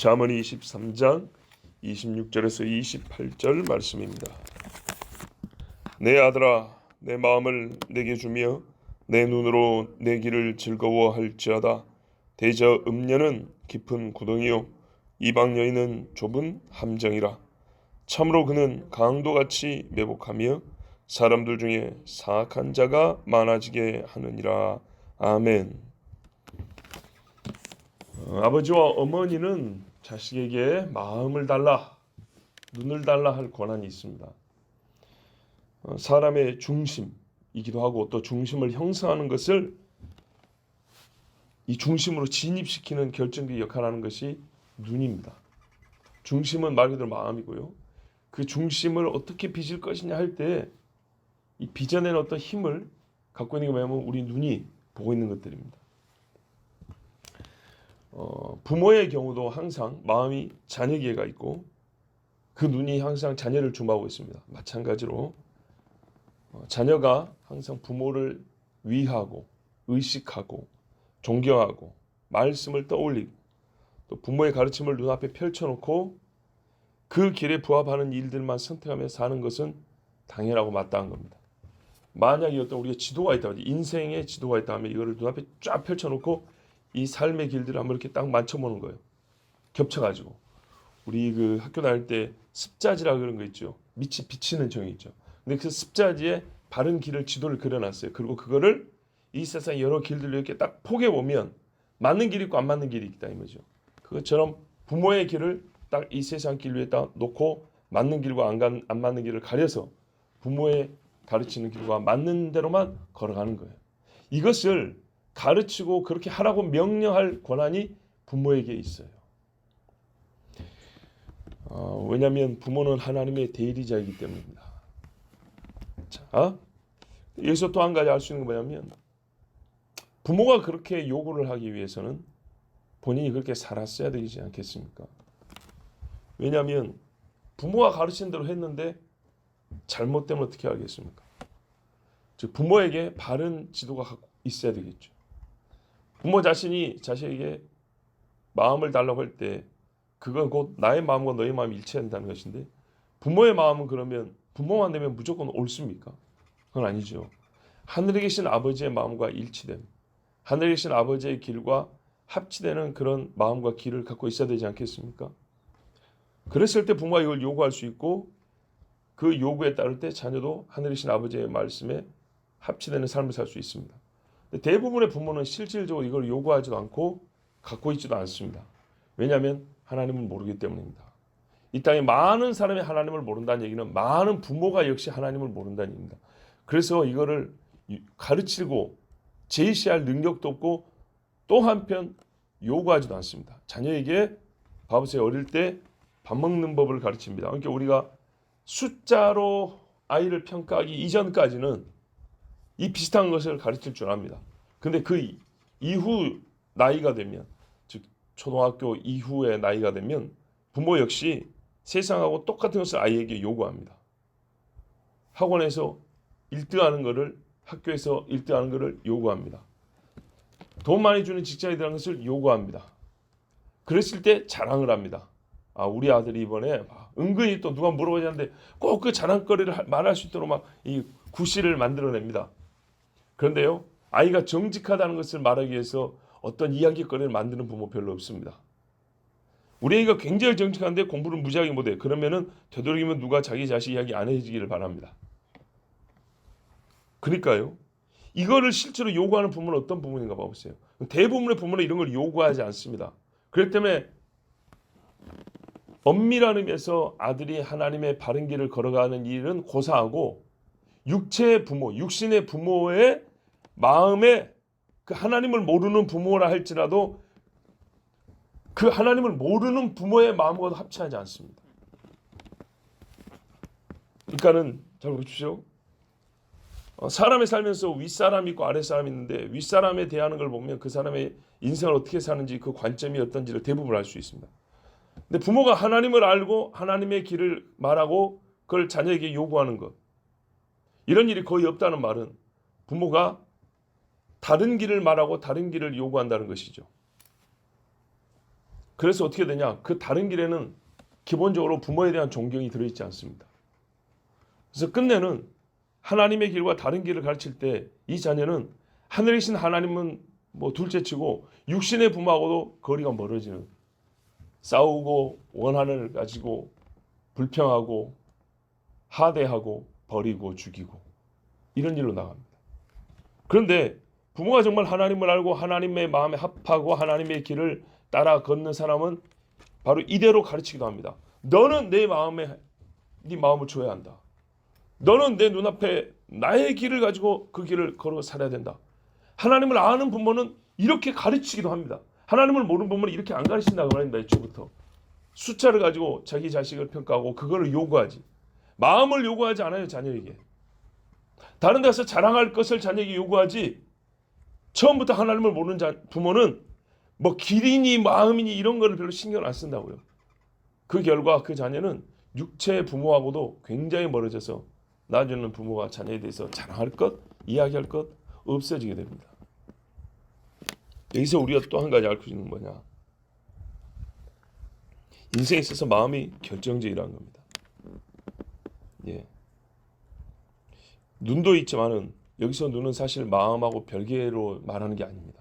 잠언 23장 26절에서 28절 말씀입니다. 내 아들아, 내 마음을 내게 주며 내 눈으로 내 길을 즐거워할지어다. 대저 음녀는 깊은 구덩이요 이방 여인은 좁은 함정이라. 참으로 그는 강도같이 매복하며 사람들 중에 사악한 자가 많아지게 하느니라. 아멘. 아버지와 어머니는 자식에게 마음을 달라, 눈을 달라 할 권한이 있습니다. 사람의 중심이기도 하고 또 중심을 형성하는 것을 이 중심으로 진입시키는 결정적 역할을 하는 것이 눈입니다. 중심은 말 그대로 마음이고요. 그 중심을 어떻게 빚을 것이냐 할 때 이 빚어내는 어떤 힘을 갖고 있는 게 뭐냐면 우리 눈이 보고 있는 것들입니다. 부모의 경우도 항상 마음이 자녀에게가 있고 그 눈이 항상 자녀를 주목하고 있습니다. 마찬가지로 자녀가 항상 부모를 위하고 의식하고 존경하고 말씀을 떠올리고 또 부모의 가르침을 눈앞에 펼쳐놓고 그 길에 부합하는 일들만 선택하며 사는 것은 당연하고 마땅한 겁니다. 만약에 어떤 우리가 지도가 있다, 인생의 지도가 있다 하면 이거를 눈앞에 쫙 펼쳐놓고 이 삶의 길들을 한번 이렇게 딱 맞춰보는 거예요. 겹쳐가지고. 우리 그 학교 다닐 때 습자지라 그런 거 있죠. 밑이 비치는 종이 있죠. 근데 그 습자지에 바른 길을 지도를 그려놨어요. 그리고 그거를 이 세상 여러 길들을 이렇게 딱 포개 보면 맞는 길이 있고 안 맞는 길이 있다 이 말이죠. 그것처럼 부모의 길을 딱 이 세상 길 위에 딱 놓고 맞는 길과 안 맞는 길을 가려서 부모의 가르치는 길과 맞는 대로만 걸어가는 거예요. 이것을 가르치고 그렇게 하라고 명령할 권한이 부모에게 있어요. 왜냐하면 부모는 하나님의 대리자이기 때문입니다. 자, 여기서 또 한 가지 알 수 있는 게 뭐냐면 부모가 그렇게 요구를 하기 위해서는 본인이 그렇게 살았어야 되지 않겠습니까? 왜냐하면 부모가 가르친 대로 했는데 잘못되면 어떻게 하겠습니까? 즉 부모에게 바른 지도가 있어야 되겠죠. 부모 자신이 자식에게 마음을 달라고 할 때 그건 곧 나의 마음과 너의 마음이 일치한다는 것인데 부모의 마음은 그러면 부모만 되면 무조건 옳습니까? 그건 아니죠. 하늘에 계신 아버지의 마음과 일치된 하늘에 계신 아버지의 길과 합치되는 그런 마음과 길을 갖고 있어야 되지 않겠습니까? 그랬을 때 부모가 이걸 요구할 수 있고 그 요구에 따를 때 자녀도 하늘에 계신 아버지의 말씀에 합치되는 삶을 살 수 있습니다. 대부분의 부모는 실질적으로 이걸 요구하지도 않고 갖고 있지도 않습니다. 왜냐하면 하나님을 모르기 때문입니다. 이 땅에 많은 사람이 하나님을 모른다는 얘기는 많은 부모가 역시 하나님을 모른다는 얘기입니다. 그래서 이거를 가르치고 제시할 능력도 없고 또 한편 요구하지도 않습니다. 자녀에게 봐보세요. 어릴 때 밥 먹는 법을 가르칩니다. 그러니까 우리가 숫자로 아이를 평가하기 이전까지는 이 비슷한 것을 가르칠 줄 압니다. 근데 그 이후 나이가 되면 즉 초등학교 이후의 나이가 되면 부모 역시 세상하고 똑같은 것을 아이에게 요구합니다. 학원에서 1등하는 것을 학교에서 1등하는 것을 요구합니다. 돈 많이 주는 직장이라는 것을 요구합니다. 그랬을 때 자랑을 합니다. 우리 아들이 이번에 은근히 또 누가 물어보지 않는데 꼭 그 자랑거리를 말할 수 있도록 막 이 구실을 만들어냅니다. 그런데요, 아이가 정직하다는 것을 말하기 위해서 어떤 이야기거리를 만드는 부모 별로 없습니다. 우리 아이가 굉장히 정직한데 공부를 무지하게 못해. 그러면은 되도록이면 누가 자기 자식 이야기 안 해주기를 바랍니다. 그러니까요, 이거를 실제로 요구하는 부모는 어떤 부모인가 봐보세요. 대부분의 부모는 이런 걸 요구하지 않습니다. 그렇기 때문에 엄밀한 의미에서 아들이 하나님의 바른 길을 걸어가는 일은 고사하고 육체의 부모, 육신의 부모의 마음에 그 하나님을 모르는 부모라 할지라도 그 하나님을 모르는 부모의 마음과도 합치하지 않습니다. 그러니까는 잘 보십시오. 사람이 살면서 윗사람이 있고 아랫사람이 있는데 윗사람에 대하는 걸 보면 그 사람의 인생을 어떻게 사는지 그 관점이 어떤지를 대부분 알 수 있습니다. 근데 부모가 하나님을 알고 하나님의 길을 말하고 그걸 자녀에게 요구하는 것, 이런 일이 거의 없다는 말은 부모가 다른 길을 말하고 다른 길을 요구한다는 것이죠. 그래서 어떻게 되냐? 그 다른 길에는 기본적으로 부모에 대한 존경이 들어있지 않습니다. 그래서 끝내는 하나님의 길과 다른 길을 가르칠 때 이 자녀는 하늘에 계신 하나님은 뭐 둘째치고 육신의 부모하고도 거리가 멀어지는, 싸우고 원한을 가지고 불평하고 하대하고 버리고 죽이고 이런 일로 나갑니다. 그런데 부모가 정말 하나님을 알고 하나님의 마음에 합하고 하나님의 길을 따라 걷는 사람은 바로 이대로 가르치기도 합니다. 너는 내 마음에 네 마음을 줘야 한다. 너는 내 눈앞에 나의 길을 가지고 그 길을 걸어 살아야 된다. 하나님을 아는 부모는 이렇게 가르치기도 합니다. 하나님을 모르는 부모는 이렇게 안 가르친다고 말합니다. 애초부터. 숫자를 가지고 자기 자식을 평가하고 그거를 요구하지. 마음을 요구하지 않아요. 자녀에게. 다른 데서 자랑할 것을 자녀에게 요구하지. 처음부터 하나님을 모르는 부모는 뭐 길이니 마음이니 이런 거를 별로 신경 안 쓴다고요. 그 결과 그 자녀는 육체의 부모하고도 굉장히 멀어져서 나중에는 부모가 자녀에 대해서 자랑할 것, 이야기할 것 없어지게 됩니다. 여기서 우리가 또 한 가지 알 수 있는 뭐냐? 인생에 있어서 마음이 결정적이라는 겁니다. 예. 눈도 있지만은 여기서 눈은 사실 마음하고 별개로 말하는 게 아닙니다.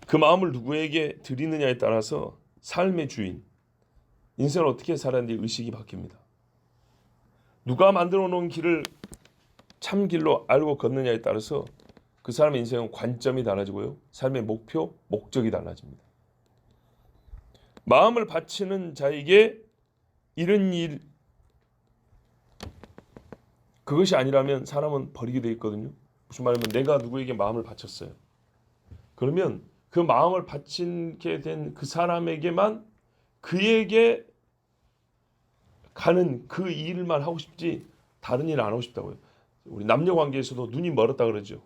그 마음을 누구에게 드리느냐에 따라서 삶의 주인, 인생을 어떻게 살았는지 의식이 바뀝니다. 누가 만들어 놓은 길을 참 길로 알고 걷느냐에 따라서 그 사람의 인생은 관점이 달라지고요. 삶의 목표, 목적이 달라집니다. 마음을 바치는 자에게 이런 일, 그것이 아니라면 사람은 버리게 되어 있거든요. 무슨 말이냐면 내가 누구에게 마음을 바쳤어요. 그러면 그 마음을 바치게 된 그 사람에게만 그에게 가는 그 일만 하고 싶지 다른 일을 안 하고 싶다고요. 우리 남녀 관계에서도 눈이 멀었다 그러죠.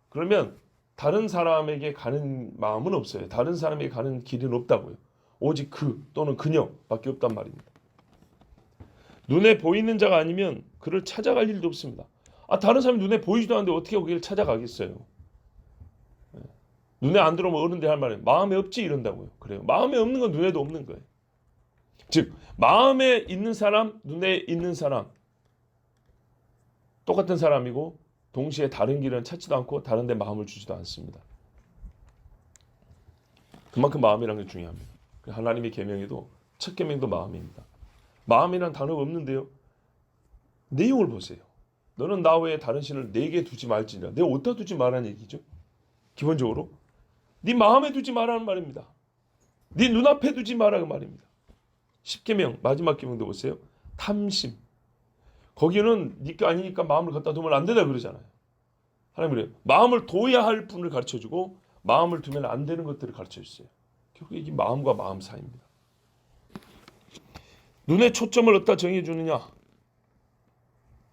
그러면 다른 사람에게 가는 마음은 없어요. 다른 사람에게 가는 길은 없다고요. 오직 그 또는 그녀밖에 없단 말입니다. 눈에 보이는 자가 아니면 그를 찾아갈 일도 없습니다. 다른 사람이 눈에 보이지도 않는데 어떻게 거기를 찾아가겠어요? 눈에 안 들어오면 어른들 할 말은 마음에 없지 이런다고요. 그래요. 마음에 없는 건 눈에도 없는 거예요. 즉 마음에 있는 사람, 눈에 있는 사람 똑같은 사람이고 동시에 다른 길은 찾지도 않고 다른 데 마음을 주지도 않습니다. 그만큼 마음이라는 게 중요합니다. 하나님의 계명에도 첫 계명도 마음입니다. 마음이란 단어가 없는데요. 내용을 보세요. 너는 나 외에 다른 신을 내게 두지 말지니라. 내가 어디다 두지 말라는 얘기죠. 기본적으로 네 마음에 두지 말라는 말입니다. 네 눈앞에 두지 말라는 말입니다. 10계명 마지막 계명도 보세요. 탐심. 거기는 네가 아니니까 마음을 갖다 두면 안 된다 그러잖아요. 하나님 그래요. 마음을 둬야 할 분을 가르쳐주고 마음을 두면 안 되는 것들을 가르쳐주세요. 결국 이게 마음과 마음 사이입니다. 눈에 초점을 어디다 정해주느냐.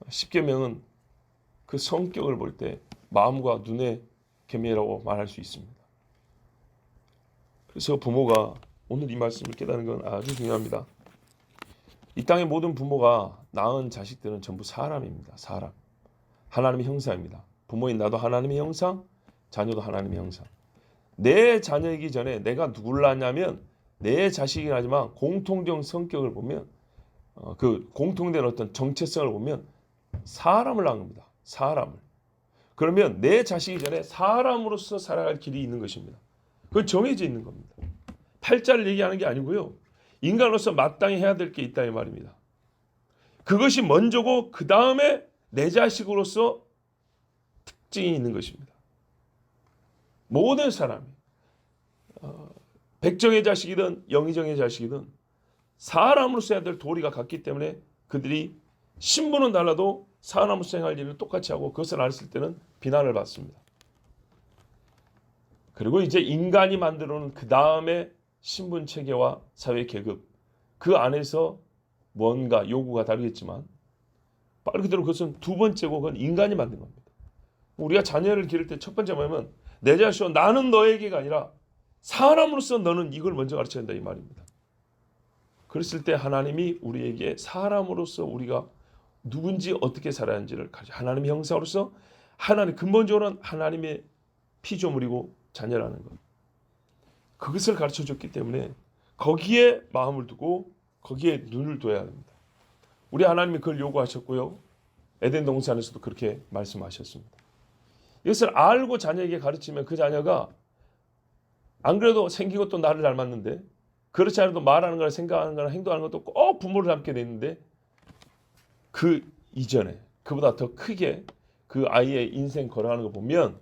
10계명은 그 성격을 볼 때 마음과 눈의 계명이라고 말할 수 있습니다. 그래서 부모가 오늘 이 말씀을 깨닫는 건 아주 중요합니다. 이 땅의 모든 부모가 낳은 자식들은 전부 사람입니다. 사람. 하나님의 형상입니다. 부모인 나도 하나님의 형상, 자녀도 하나님의 형상. 내 자녀이기 전에 내가 누구를 낳냐면 내 자식이긴 하지만 공통적 성격을 보면 그 공통된 어떤 정체성을 보면 사람을 낳은 겁니다. 사람을. 그러면 내 자식이기 전에 사람으로서 살아갈 길이 있는 것입니다. 그건 정해져 있는 겁니다. 팔자를 얘기하는 게 아니고요. 인간으로서 마땅히 해야 될 게 있다 이 말입니다. 그것이 먼저고 그 다음에 내 자식으로서 특징이 있는 것입니다. 모든 사람이 백정의 자식이든 영의정의 자식이든 사람으로서 해야 될 도리가 같기 때문에 그들이 신분은 달라도 사람으로서 행할 일을 똑같이 하고 그것을 안 했을 때는 비난을 받습니다. 그리고 이제 인간이 만들어놓은 그 다음에 신분 체계와 사회 계급 그 안에서 뭔가 요구가 다르겠지만 말 그대로 그것은 두 번째고 그건 인간이 만든 겁니다. 우리가 자녀를 기를 때 첫 번째 뭐냐면 내 자식아 나는 너에게가 아니라 사람으로서 너는 이걸 먼저 가르쳐야 된다 이 말입니다. 그랬을 때 하나님이 우리에게 사람으로서 우리가 누군지 어떻게 살아야 하는지를 가르쳐 하나님의 형상으로서 하나님 근본적으로는 하나님의 피조물이고 자녀라는 것. 그것을 가르쳐 줬기 때문에 거기에 마음을 두고 거기에 눈을 둬야 합니다. 우리 하나님이 그걸 요구하셨고요. 에덴 동산에서도 그렇게 말씀하셨습니다. 이것을 알고 자녀에게 가르치면 그 자녀가 안 그래도 생기고 또 나를 닮았는데 그렇지 않아도 말하는 거나 생각하는 거나 행동하는 것도 꼭 부모를 닮게 돼 있는데 그 이전에 그보다 더 크게 그 아이의 인생 걸어가는 거 보면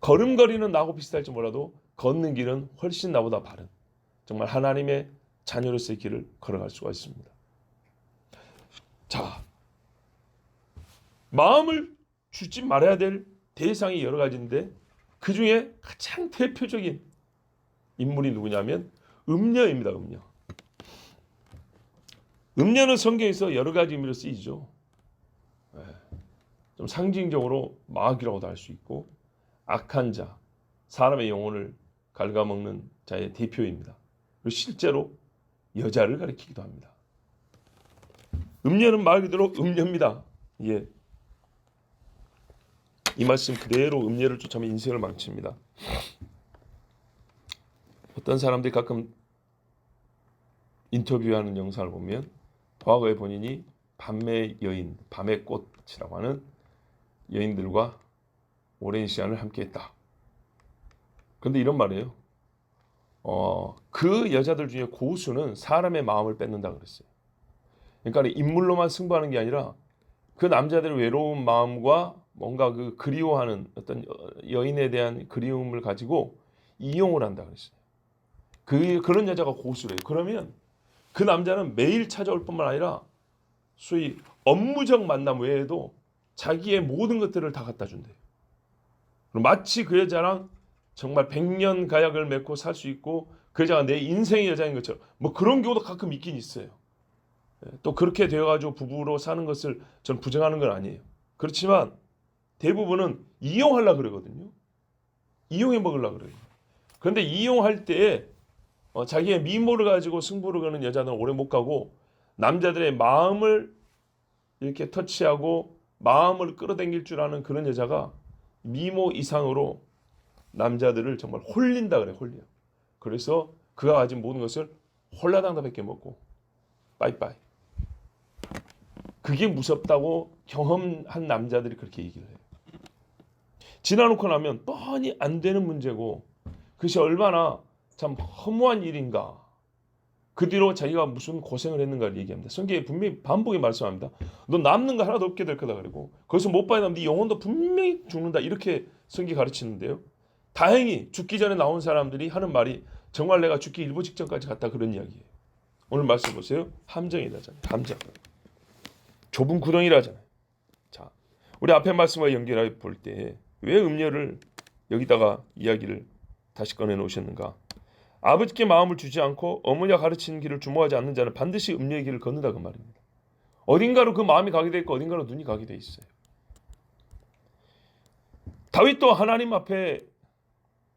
걸음걸이는 나하고 비슷할지 몰라도 걷는 길은 훨씬 나보다 바른 정말 하나님의 자녀로서의 길을 걸어갈 수가 있습니다. 자, 마음을 주지 말아야 될 대상이 여러 가지인데 그 중에 가장 대표적인 인물이 누구냐면 음녀입니다. 음녀. 음녀는 성경에서 여러 가지 의미로 쓰이죠. 좀 상징적으로 마귀라고도 할 수 있고 악한 자, 사람의 영혼을 갉아먹는 자의 대표입니다. 그리고 실제로 여자를 가리키기도 합니다. 음녀는 말 그대로 음녀입니다. 예. 이 말씀 그대로 음녀를 쫓아면 인생을 망칩니다. 어떤 사람들이 가끔 인터뷰하는 영상을 보면 과거에 본인이 밤의 여인, 밤의 꽃이라고 하는 여인들과 오랜 시간을 함께했다. 그런데 이런 말이에요. 그 여자들 중에 고수는 사람의 마음을 뺏는다 그랬어요. 그러니까 인물로만 승부하는 게 아니라 그 남자들의 외로운 마음과 뭔가 그 그리워하는 어떤 여인에 대한 그리움을 가지고 이용을 한다 그랬어요. 그런 여자가 고수래요. 그러면 그 남자는 매일 찾아올 뿐만 아니라 소위 업무적 만남 외에도 자기의 모든 것들을 다 갖다 준대요. 마치 그 여자랑 정말 100년 가약을 맺고 살 수 있고 그 여자가 내 인생의 여자인 것처럼 뭐 그런 경우도 가끔 있긴 있어요. 또 그렇게 되어가지고 부부로 사는 것을 전 부정하는 건 아니에요. 그렇지만 대부분은 이용하려고 그러거든요. 이용해 먹으려고 그래요. 그런데 이용할 때에 자기의 미모를 가지고 승부를 거는 여자는 오래 못 가고 남자들의 마음을 이렇게 터치하고 마음을 끌어당길 줄 아는 그런 여자가 미모 이상으로 남자들을 정말 홀린다 그래. 홀려. 그래서 그가 가진 모든 것을 홀라당다 먹고 빠이빠이. 그게 무섭다고 경험한 남자들이 그렇게 얘기를 해요. 지나놓고 나면 뻔히 안 되는 문제고 그것이 얼마나 참 허무한 일인가. 그 뒤로 자기가 무슨 고생을 했는가를 얘기합니다. 성경에 분명히 반복에 말씀합니다. 너 남는 거 하나도 없게 될 거다 그리고 거기서 못 받으면 네 영혼도 분명히 죽는다. 이렇게 성경이 가르치는데요. 다행히 죽기 전에 나온 사람들이 하는 말이 정말 내가 죽기 일보 직전까지 갔다 그런 이야기예요. 오늘 말씀 보세요. 함정이라잖아요. 함정. 좁은 구덩이라잖아요. 자, 우리 앞에 말씀과 연결해 볼 때 왜 음녀를 여기다가 이야기를 다시 꺼내 놓으셨는가? 아버지께 마음을 주지 않고 어머니가 가르치는 길을 주목하지 않는 자는 반드시 음녀의 길을 걷는다 그 말입니다. 어딘가로 그 마음이 가게 돼 있고 어딘가로 눈이 가게 돼 있어요. 다윗도 하나님 앞에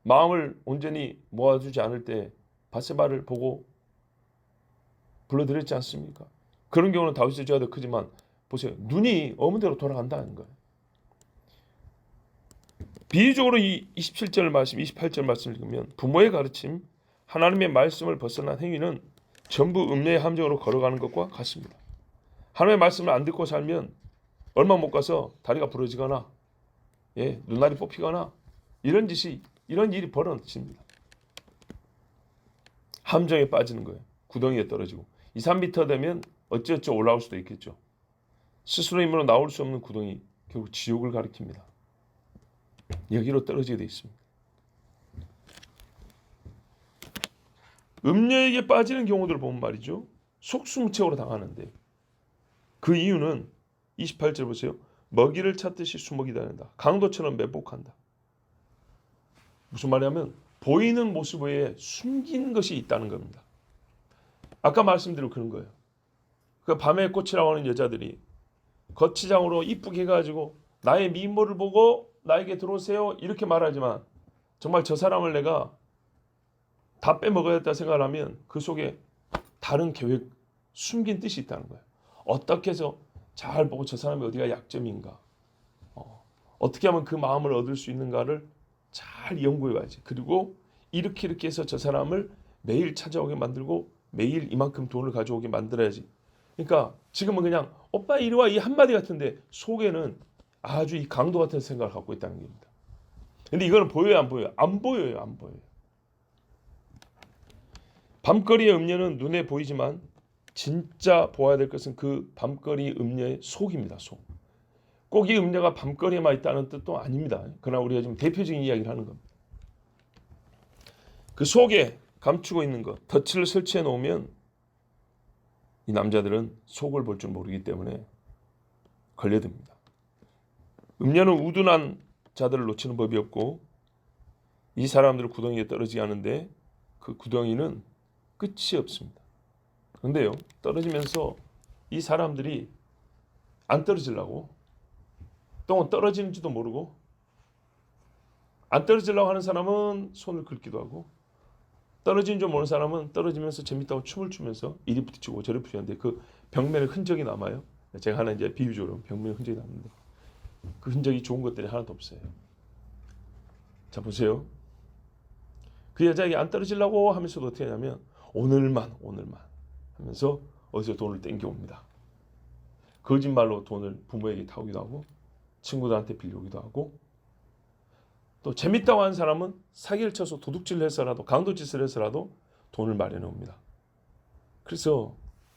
마음을 온전히 모아주지 않을 때 바세바를 보고 불러드렸지 않습니까? 그런 경우는 다윗의 죄가 더 크지만 보세요. 눈이 어머니대로 돌아간다는 거예요. 비유적으로 이 27절 말씀, 28절 말씀을 읽으면 부모의 가르침, 하나님의 말씀을 벗어난 행위는 전부 음녀의 함정으로 걸어가는 것과 같습니다. 하나님의 말씀을 안 듣고 살면 얼마 못 가서 다리가 부러지거나 눈알이 뽑히거나 이런 일이 벌어집니다. 함정에 빠지는 거예요. 구덩이에 떨어지고 2, 3m 되면 어찌어찌 올라올 수도 있겠죠. 스스로 힘으로 나올 수 없는 구덩이, 결국 지옥을 가리킵니다. 여기로 떨어지게 돼 있습니다. 음녀에게 빠지는 경우들을 보면 말이죠. 속수무책으로 당하는데 그 이유는 28절 보세요. 먹이를 찾듯이 수먹이 다닌다. 강도처럼 매복한다. 무슨 말이냐면 보이는 모습 외에 숨긴 것이 있다는 겁니다. 아까 말씀드린 그런 거예요. 그 밤의 꽃이라고 하는 여자들이 거치장으로 이쁘게 해가지고 나의 미모를 보고 나에게 들어오세요 이렇게 말하지만 정말 저 사람을 내가 다 빼먹어야겠다 생각하면 그 속에 다른 계획, 숨긴 뜻이 있다는 거예요. 어떻게 해서 잘 보고 저 사람이 어디가 약점인가, 어떻게 하면 그 마음을 얻을 수 있는가를 잘 연구해봐야지. 그리고 이렇게 해서 저 사람을 매일 찾아오게 만들고 매일 이만큼 돈을 가져오게 만들어야지. 그러니까 지금은 그냥 오빠 이리 와 이 한마디 같은데 속에는 아주 이 강도 같은 생각을 갖고 있다는 겁니다. 근데 이거는 보여요, 안 보여요? 안 보여요, 안 보여요. 밤거리의 음녀는 눈에 보이지만 진짜 보아야 될 것은 그 밤거리 음녀의 속입니다. 속. 꼭 이 음녀가 밤거리에만 있다는 뜻도 아닙니다. 그러나 우리가 지금 대표적인 이야기를 하는 겁니다. 그 속에 감추고 있는 것, 덫을 설치해 놓으면 이 남자들은 속을 볼 줄 모르기 때문에 걸려듭니다. 음녀는 우둔한 자들을 놓치는 법이 없고 이 사람들을 구덩이에 떨어지게 하는데 그 구덩이는 끝이 없습니다. 그런데요, 떨어지면서 이 사람들이 안 떨어지려고 또 떨어지는지도 모르고 안 떨어지려고 하는 사람은 손을 긁기도 하고 떨어지는 줄 모르는 사람은 떨어지면서 재밌다고 춤을 추면서 이리 부딪히고 저리 부딪히는데 그 벽면에 흔적이 남아요. 제가 하나 이제 비유적으로 벽면에 흔적이 남는데 그 흔적이 좋은 것들이 하나도 없어요. 자 보세요. 그 여자에게 안 떨어지려고 하면서도 어떻게 하냐면 오늘만 하면서 어디서 돈을 땡겨옵니다. 거짓말로 돈을 부모에게 타오기도 하고 친구들한테 빌려오기도 하고 또 재밌다고 하는 사람은 사기를 쳐서 도둑질을 해서라도 강도짓을 해서라도 돈을 마련해 옵니다. 그래서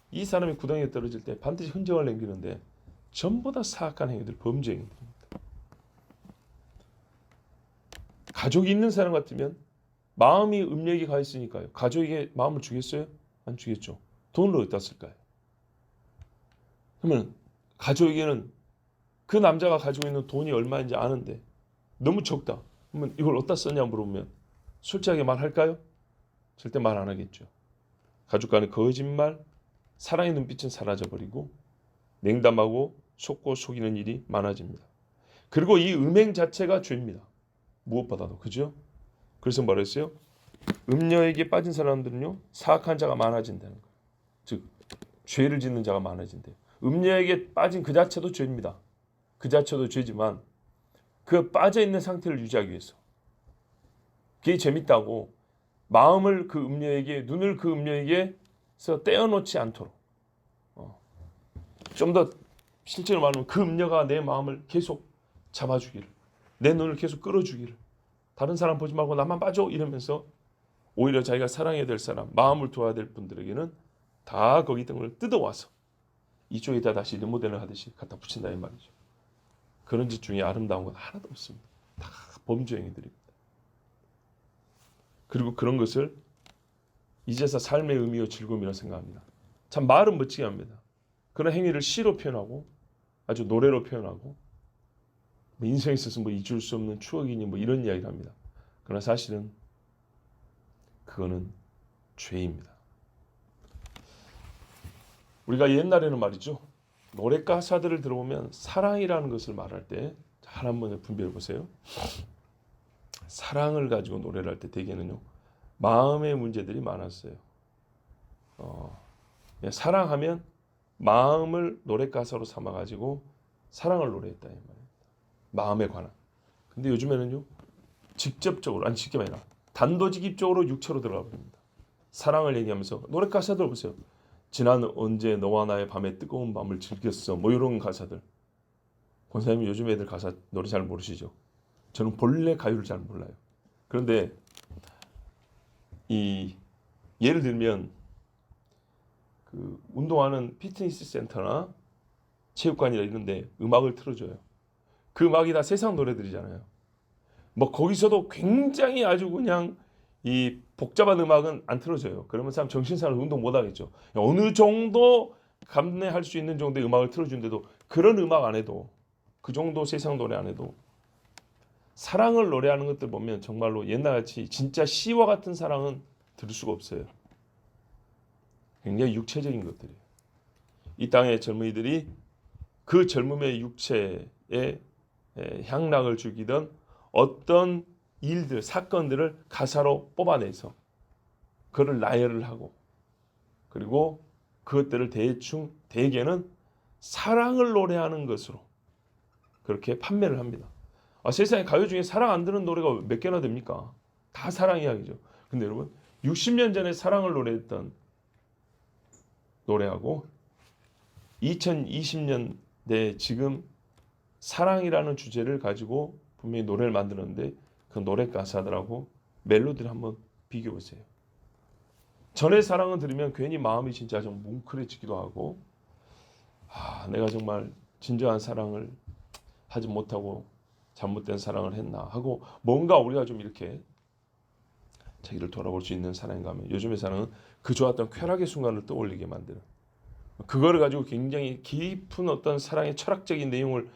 이 사람이 구덩이에 떨어질 때 반드시 흔적을 남기는데 전부 다 사악한 행위들, 범죄 행위들입니다. 가족이 있는 사람 같으면 마음이 음력이 가 있으니까요. 가족에게 마음을 주겠어요? 안 주겠죠. 돈을 어디다 쓸까요? 그러면 가족에게는 그 남자가 가지고 있는 돈이 얼마인지 아는데 너무 적다. 그러면 이걸 어디다 썼냐 물어보면 솔직하게 말할까요? 절대 말 안 하겠죠. 가족 간의 거짓말, 사랑의 눈빛은 사라져버리고 냉담하고 속고 속이는 일이 많아집니다. 그리고 이 음행 자체가 죄입니다. 무엇보다도 그죠? 그래서 뭐라 했어요? 음녀에게 빠진 사람들은요 사악한 자가 많아진다는 거예요. 즉 죄를 짓는 자가 많아진대요. 음녀에게 빠진 그 자체도 죄입니다. 그 자체도 죄지만 그 빠져있는 상태를 유지하기 위해서 그게 재밌다고 마음을 그 음녀에게 눈을 그 음녀에게서 떼어놓지 않도록 좀 더 실제로 말하면 그 음녀가 내 마음을 계속 잡아주기를 내 눈을 계속 끌어주기를 다른 사람 보지 말고 나만 봐줘 이러면서 오히려 자기가 사랑해야 될 사람 마음을 도와야 될 분들에게는 다 거기 등을 뜯어와서 이쪽에다 다시 리모델을 하듯이 갖다 붙인다 이 말이죠. 그런 짓 중에 아름다운 건 하나도 없습니다. 다 범죄 행위들입니다. 그리고 그런 것을 이제서 삶의 의미와 즐거움이라고 생각합니다. 참 말은 멋지게 합니다. 그런 행위를 시로 표현하고 아주 노래로 표현하고 인생에 있어서 뭐 잊을 수 없는 추억이니 뭐 이런 이야기를 합니다. 그러나 사실은 그거는 죄입니다. 우리가 옛날에는 말이죠. 노래 가사들을 들어보면 사랑이라는 것을 말할 때 잘 한번 분별해 보세요. 사랑을 가지고 노래를 할 때 대개는요. 마음의 문제들이 많았어요. 사랑하면 마음을 노래 가사로 삼아 가지고 사랑을 노래했다 이 말이에요. 마음에 관한. 근데 요즘에는요. 직접적으로 아니 직접 아니라 단도직입적으로 육체로 들어가 버립니다. 사랑을 얘기하면서 노래 가사 들어보세요. 지난 언제 너와 나의 밤에 뜨거운 밤을 즐겼어 뭐 이런 가사들. 권사님이 요즘 애들 가사 노래 잘 모르시죠? 저는 본래 가요를 잘 몰라요. 그런데 이 예를 들면 그 운동하는 피트니스 센터나 체육관이나 이런데 음악을 틀어줘요. 그 음악이 다 세상 노래들이잖아요. 뭐 거기서도 굉장히 아주 그냥 이 복잡한 음악은 안 틀어줘요. 그러면 사람 정신사를 운동 못 하겠죠. 어느 정도 감내할 수 있는 정도의 음악을 틀어주는데도 그런 음악 안 해도 그 정도 세상 노래 안 해도 사랑을 노래하는 것들 보면 정말로 옛날같이 진짜 시와 같은 사랑은 들을 수가 없어요. 굉장히 육체적인 것들이에요. 이 땅의 젊은이들이 그 젊음의 육체에 향락을 죽이던 어떤 일들, 사건들을 가사로 뽑아내서 그를 나열을 하고 그리고 그것들을 대개는 사랑을 노래하는 것으로 그렇게 판매를 합니다. 세상에 가요 중에 사랑 안 드는 노래가 몇 개나 됩니까? 다 사랑 이야기죠. 근데 여러분 60년 전에 사랑을 노래했던 노래하고 2020년대 지금 사랑이라는 주제를 가지고 분명히 노래를 만드는데 그 노래 가사들하고 멜로디를 한번 비교해 보세요. 전의 사랑을 들으면 괜히 마음이 진짜 좀 뭉클해지기도 하고 내가 정말 진정한 사랑을 하지 못하고 잘못된 사랑을 했나 하고 뭔가 우리가 좀 이렇게 자기를 돌아볼 수 있는 사랑인가 하면 요즘의 사랑은 그 좋았던 쾌락의 순간을 떠올리게 만드는 그거를 가지고 굉장히 깊은 어떤 사랑의 철학적인 내용을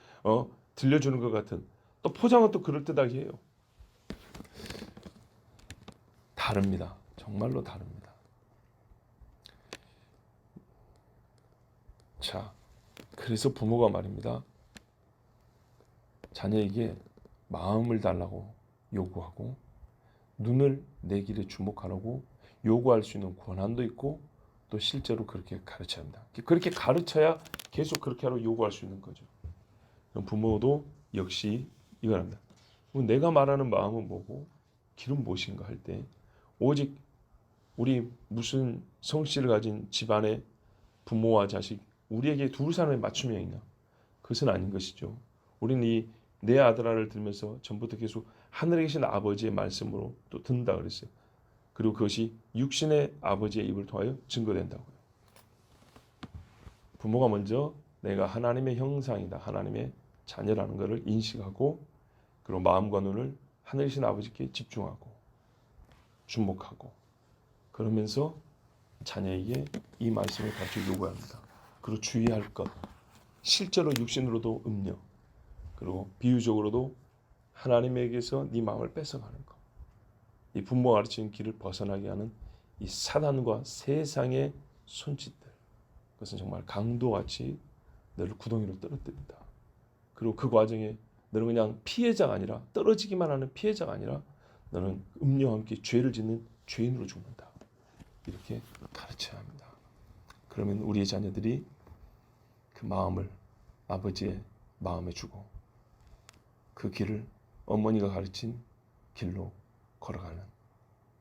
들려주는 것 같은 또 포장은 또 그럴듯하게 해요. 다릅니다. 정말로 다릅니다. 자, 그래서 부모가 말입니다. 자녀에게 마음을 달라고 요구하고 눈을 내 길에 주목하라고 요구할 수 있는 권한도 있고 또 실제로 그렇게 가르쳐야 합니다. 그렇게 가르쳐야 계속 그렇게 하라고 요구할 수 있는 거죠. 그럼 부모도 역시 이거랍니다. 내가 말하는 마음은 뭐고 길은 무엇인가 할 때 오직 우리 무슨 성씨를 가진 집안의 부모와 자식 우리에게 두 사람의 맞춤형이 있나? 그것은 아닌 것이죠. 우리는 이 내 아들아를 들으면서 전부터 계속 하늘에 계신 아버지의 말씀으로 또 듣는다 그랬어요. 그리고 그것이 육신의 아버지의 입을 통하여 증거된다고요. 부모가 먼저 내가 하나님의 형상이다. 하나님의 자녀라는 것을 인식하고 그리고 마음과 눈을 하늘에 계신 아버지께 집중하고 주목하고 그러면서 자녀에게 이 말씀을 가르쳐 요구합니다. 그리고 주의할 것 실제로 육신으로도 음료 그리고 비유적으로도 하나님에게서 네 마음을 뺏어가는 것. 이 부모가 가르치는 길을 벗어나게 하는 이 사단과 세상의 손짓들. 그것은 정말 강도같이 너를 구덩이로 떨어뜨린다. 그리고 그 과정에 너는 그냥 피해자가 아니라 떨어지기만 하는 피해자가 아니라 너는 음료와 함께 죄를 짓는 죄인으로 죽는다. 이렇게 가르쳐야 합니다. 그러면 우리의 자녀들이 그 마음을 아버지의 마음에 주고 그 길을 어머니가 가르친 길로 걸어가는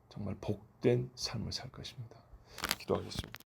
정말 복된 삶을 살 것입니다. 기도하겠습니다.